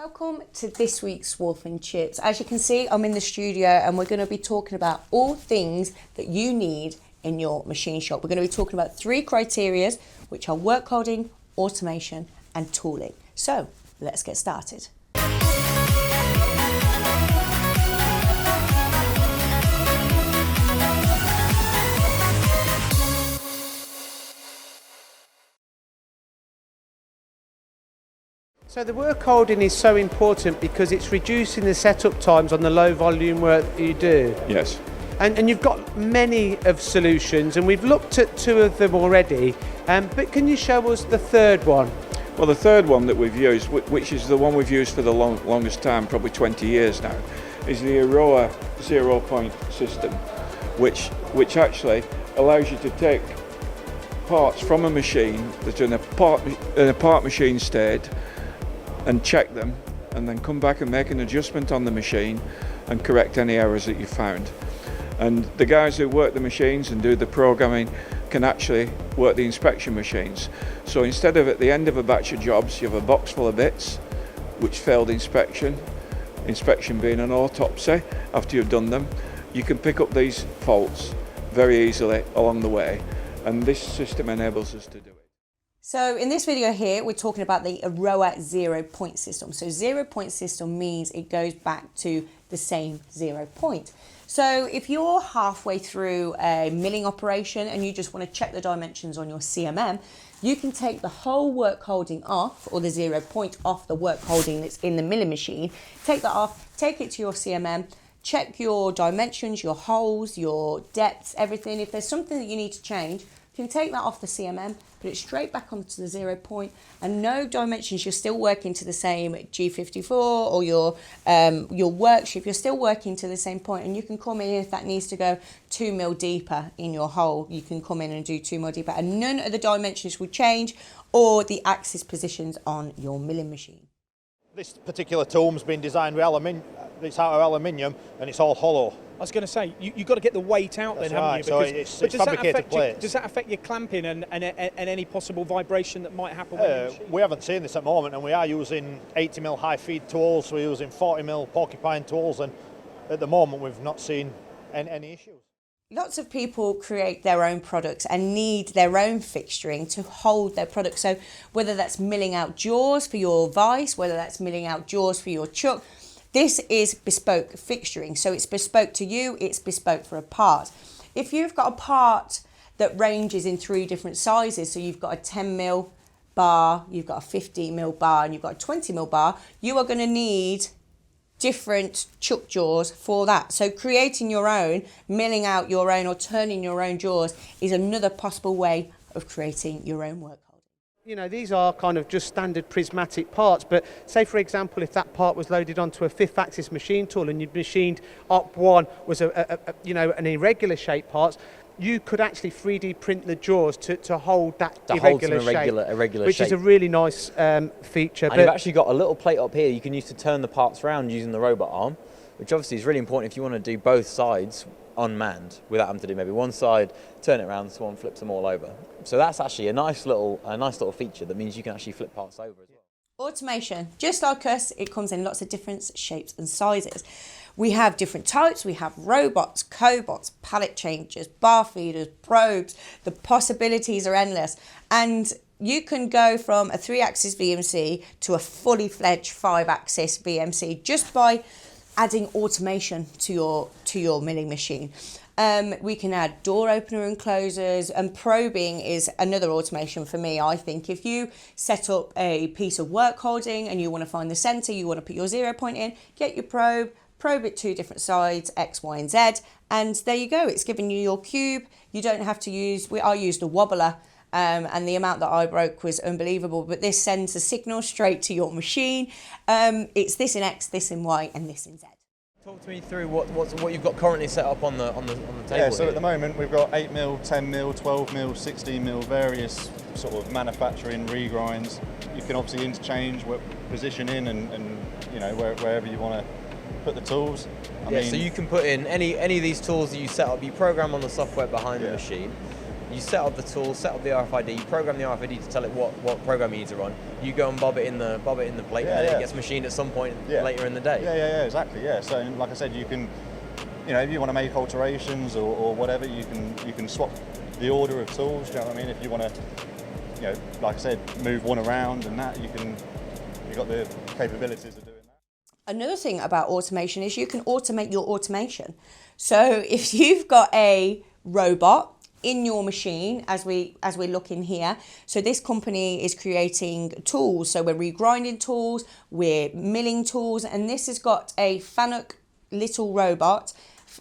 Welcome to this week's Swarf and Chips. As you can see, I'm in the studio and we're going to be talking about all things that you need in your machine shop. We're going to be talking about 3 criteria, which are work holding, automation and tooling. So let's get started. So the work holding is so important because it's reducing the setup times on the low volume work that you do. Yes. And you've got many of solutions, and we've looked at 2 of them already, but can you show us the third one? Well, the third one that we've used, which is the one we've used for the longest time, probably 20 years now, is the Aroa 0-point system, which actually allows you to take parts from a machine that's in a part machine state and check them, and then come back and make an adjustment on the machine and correct any errors that you found. And the guys who work the machines and do the programming can actually work the inspection machines. So instead of at the end of a batch of jobs you have a box full of bits which failed inspection being an autopsy after you've done them, you can pick up these faults very easily along the way, and this system enables us to do it. So in this video here, we're talking about the Aroa 0-point system. So 0-point system means it goes back to the same 0 point. So if you're halfway through a milling operation and you just want to check the dimensions on your CMM, you can take the whole work holding off, or the 0 point off the work holding that's in the milling machine, take that off, take it to your CMM, check your dimensions, your holes, your depths, everything. If there's something that you need to change, you can take that off the CMM, put it straight back onto the 0 point, and no dimensions, you're still working to the same G54 or your worksheet, you're still working to the same point, and you can come in if that needs to go 2 mil deeper in your hole, you can come in and do 2 mil deeper, and none of the dimensions will change or the axis positions on your milling machine. This particular tool's been designed with aluminium. It's out of aluminium and it's all hollow. I was going to say, you've got to get the weight out. That's then, haven't right. you? So it's fabricated plates. Does that affect your clamping and any possible vibration that might happen with the machine? We haven't seen this at the moment, and we are using 80mm high feed tools, we're using 40mm porcupine tools, and at the moment we've not seen any issues. Lots of people create their own products and need their own fixturing to hold their products. So whether that's milling out jaws for your vise, whether that's milling out jaws for your chuck, this is bespoke fixturing. So it's bespoke to you, it's bespoke for a part. If you've got a part that ranges in 3 different sizes, so you've got a 10mm bar, you've got a 15mm bar, and you've got a 20mm bar, you are going to need different chuck jaws for that. So creating your own, milling out your own, or turning your own jaws is another possible way of creating your own work holding. You know, these are kind of just standard prismatic parts, but say for example if that part was loaded onto a 5th axis machine tool and you'd machined op 1 was an irregular shape parts, you could actually 3D print the jaws to hold that irregular shape, which is a really nice feature. And you've actually got a little plate up here you can use to turn the parts around using the robot arm, which obviously is really important if you want to do both sides unmanned without having to do maybe one side, turn it around, so one flips them all over. So that's actually a nice little feature that means you can actually flip parts over as well. Automation, just like us, it comes in lots of different shapes and sizes. We have different types. We have robots, cobots, pallet changers, bar feeders, probes. The possibilities are endless. And you can go from a 3-axis VMC to a fully fledged 5-axis VMC just by adding automation to your milling machine. We can add door opener and closers, and probing is another automation for me. I think if you set up a piece of work holding and you want to find the center, you want to put your 0 point in, get your probe it 2 different sides, X, Y, and Z, and there you go. It's giving you your cube. You don't have to use, I used a wobbler, and the amount that I broke was unbelievable, but this sends a signal straight to your machine. It's this in X, this in Y, and this in Z. Talk to me through what you've got currently set up on the table. Yeah, so here. at the moment we've got 8mm, 10mm, 12mm, 16mm, various sort of manufacturing regrinds. You can obviously interchange position in and you know wherever you want to put the tools. I mean, so you can put in any of these tools that you set up, you program on the software behind the machine. You set up the tool, set up the RFID, you program the RFID to tell it what program you need to run. You go and bob it in the plate, and then it gets machined at some point later in the day. Yeah, exactly. Yeah. So like I said, you can, if you want to make alterations or whatever, you can swap the order of tools. Do you know what I mean? If you want to, like I said, move one around and that, you've got the capabilities of doing that. Another thing about automation is you can automate your automation. So if you've got a robot in your machine, as we're looking here, so this company is creating tools. So we're regrinding tools, we're milling tools, and this has got a Fanuc little robot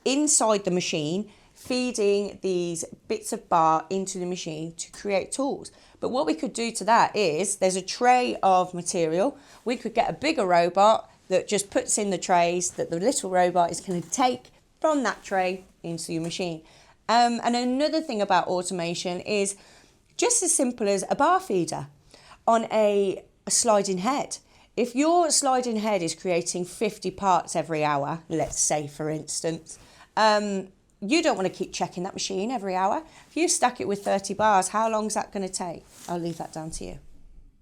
inside the machine feeding these bits of bar into the machine to create tools. But what we could do to that is there's a tray of material. We could get a bigger robot that just puts in the trays that the little robot is going to take from that tray into your machine. And another thing about automation is just as simple as a bar feeder on a sliding head. If your sliding head is creating 50 parts every hour, let's say for instance, you don't want to keep checking that machine every hour. If you stack it with 30 bars, how long is that going to take? I'll leave that down to you.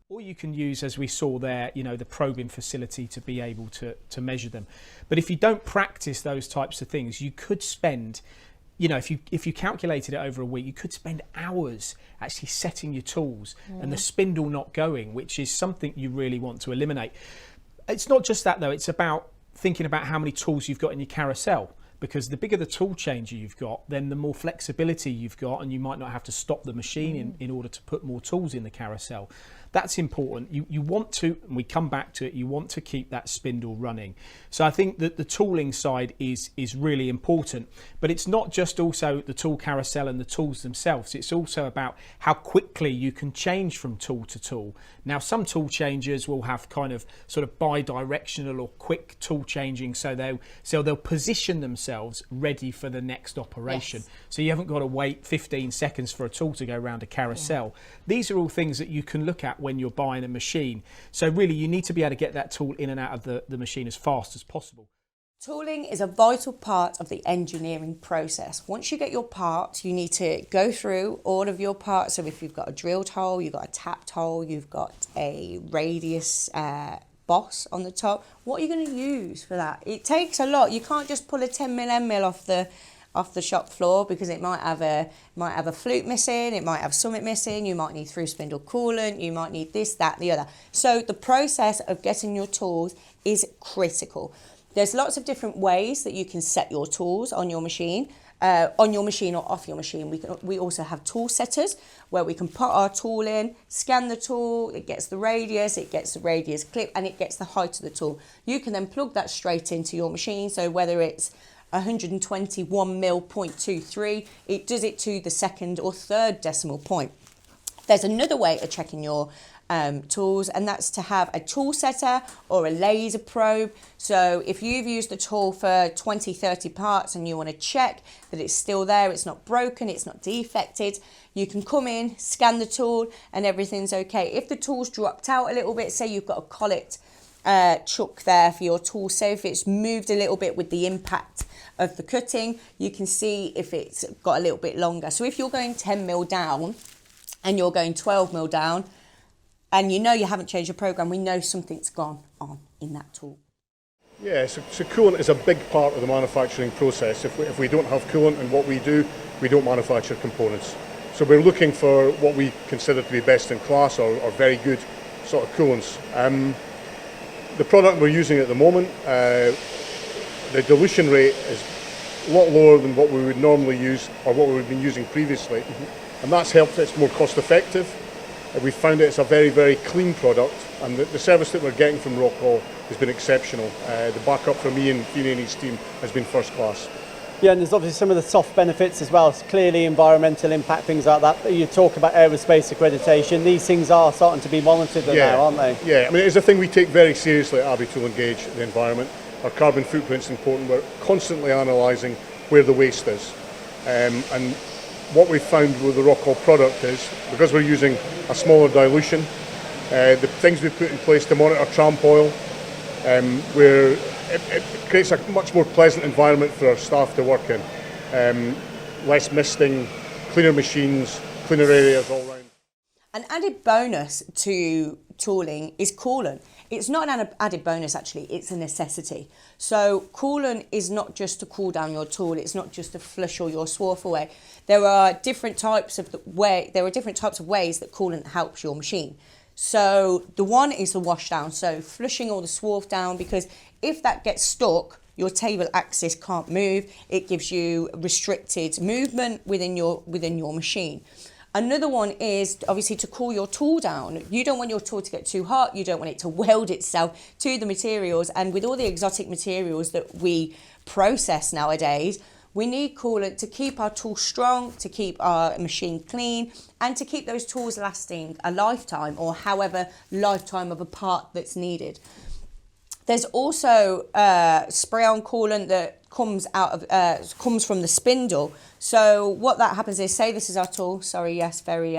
Or you can use, as we saw there, the probing facility to be able to measure them. But if you don't practice those types of things, you could spend, if you calculated it over a week, you could spend hours actually setting your tools and the spindle not going, which is something you really want to eliminate. It's not just that though, it's about thinking about how many tools you've got in your carousel. Because the bigger the tool changer you've got, then the more flexibility you've got, and you might not have to stop the machine in order to put more tools in the carousel. That's important. You want to, and we come back to it, you want to keep that spindle running. So I think that the tooling side is really important, but it's not just also the tool carousel and the tools themselves. It's also about how quickly you can change from tool to tool. Now, some tool changers will have kind of sort of bi-directional or quick tool changing, so they'll position themselves ready for the next operation. Yes. So you haven't got to wait 15 seconds for a tool to go around a carousel. Yeah. These are all things that you can look at when you're buying a machine. So really you need to be able to get that tool in and out of the machine as fast as possible. Tooling is a vital part of the engineering process. Once you get your part, you need to go through all of your parts. So if you've got a drilled hole, you've got a tapped hole, you've got a radius boss on the top, what are you going to use for that? It takes a lot. You can't just pull a 10mm end mill off the shop floor, because it might have a flute missing, it might have summit missing, you might need through spindle coolant, you might need this, that, the other. So the process of getting your tools is critical. There's lots of different ways that you can set your tools on your machine or off your machine. We also have tool setters where we can put our tool in, scan the tool, it gets the radius clip, and it gets the height of the tool. You can then plug that straight into your machine. So whether it's 121 mil 0.23, it does it to the second or third decimal point. There's another way of checking your tools, and that's to have a tool setter or a laser probe. So if you've used the tool for 20-30 parts and you want to check that it's still there, it's not broken, it's not defected, you can come in, scan the tool, and everything's okay. If the tool's dropped out a little bit, say you've got a collet chuck there for your tool, so if it's moved a little bit with the impact of the cutting, you can see if it's got a little bit longer. So if you're going 10mm down and you're going 12mm down, and you haven't changed your program, we know something's gone on in that tool. Yeah, so coolant is a big part of the manufacturing process. If we don't have coolant in what we do, we don't manufacture components. So we're looking for what we consider to be best in class or very good sort of coolants. The product we're using at the moment, the dilution rate is a lot lower than what we would normally use or what we've been using previously. And that's helped. It's more cost effective. We found it's a very, very clean product, and the service that we're getting from Rockwell has been exceptional. The backup from Ian Feeney and his team has been first class. Yeah, and there's obviously some of the soft benefits as well. So clearly environmental impact, things like that. You talk about aerospace accreditation. These things are starting to be monitored now, aren't they? Yeah, I mean, it's a thing we take very seriously at Abbey Tool & Gauge, the environment. Our carbon footprint's important. We're constantly analysing where the waste is. And what we've found with the Rockwell product is, because we're using a smaller dilution, the things we've put in place to monitor tramp oil, where it creates a much more pleasant environment for our staff to work in. Less misting, cleaner machines, cleaner areas all round. An added bonus to tooling is coolant. It's not an added bonus actually, it's a necessity. So coolant is not just to cool down your tool, it's not just to flush all your swarf away. There are different types of ways that coolant helps your machine. So the one is the wash down, so flushing all the swarf down, because if that gets stuck, your table axis can't move. It gives you restricted movement within your machine. Another one is obviously to cool your tool down. You don't want your tool to get too hot. You don't want it to weld itself to the materials. And with all the exotic materials that we process nowadays, we need coolant to keep our tool strong, to keep our machine clean, and to keep those tools lasting a lifetime, or however lifetime of a part that's needed. There's also spray-on coolant that comes from the spindle. So what that happens is, say this is our tool. Sorry, yes, very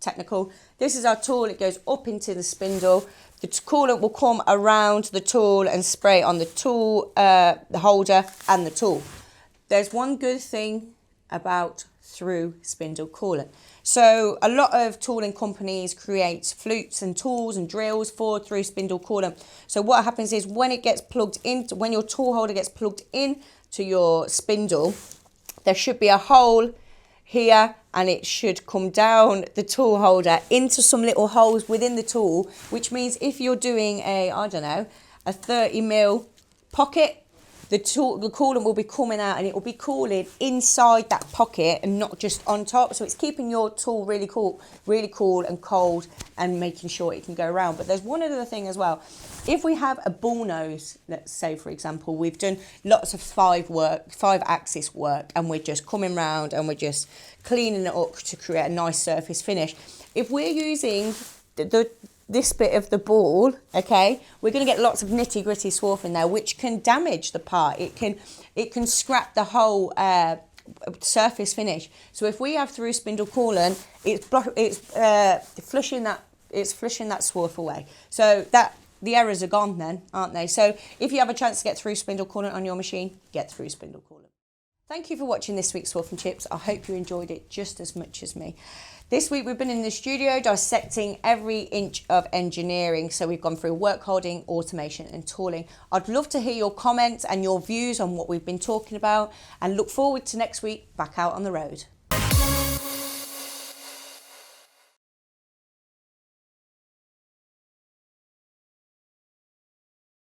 technical. This is our tool. It goes up into the spindle. The coolant will come around the tool and spray on the tool, the holder, and the tool. There's one good thing about through spindle coolant. So a lot of tooling companies create flutes and tools and drills for through spindle coolant. So what happens is when it gets plugged in, when your tool holder gets plugged in to your spindle, there should be a hole here, and it should come down the tool holder into some little holes within the tool, which means if you're doing a 30mm pocket, the coolant will be coming out and it will be cooling inside that pocket and not just on top. So it's keeping your tool really cool and cold, and making sure it can go around. But there's one other thing as well. If we have a bull nose, let's say for example, we've done lots of 5-axis work, and we're just coming round and we're just cleaning it up to create a nice surface finish. If we're using this bit of the ball, okay, we're going to get lots of nitty gritty swarf in there, which can damage the part. It can scrap the whole surface finish. So if we have through spindle coolant, it's flushing that swarf away. So that the errors are gone then, aren't they? So if you have a chance to get through spindle coolant on your machine, get through spindle coolant. Thank you for watching this week's Swarf and Chips. I hope you enjoyed it just as much as me. This week we've been in the studio dissecting every inch of engineering. So we've gone through work holding, automation and tooling. I'd love to hear your comments and your views on what we've been talking about, and look forward to next week back out on the road.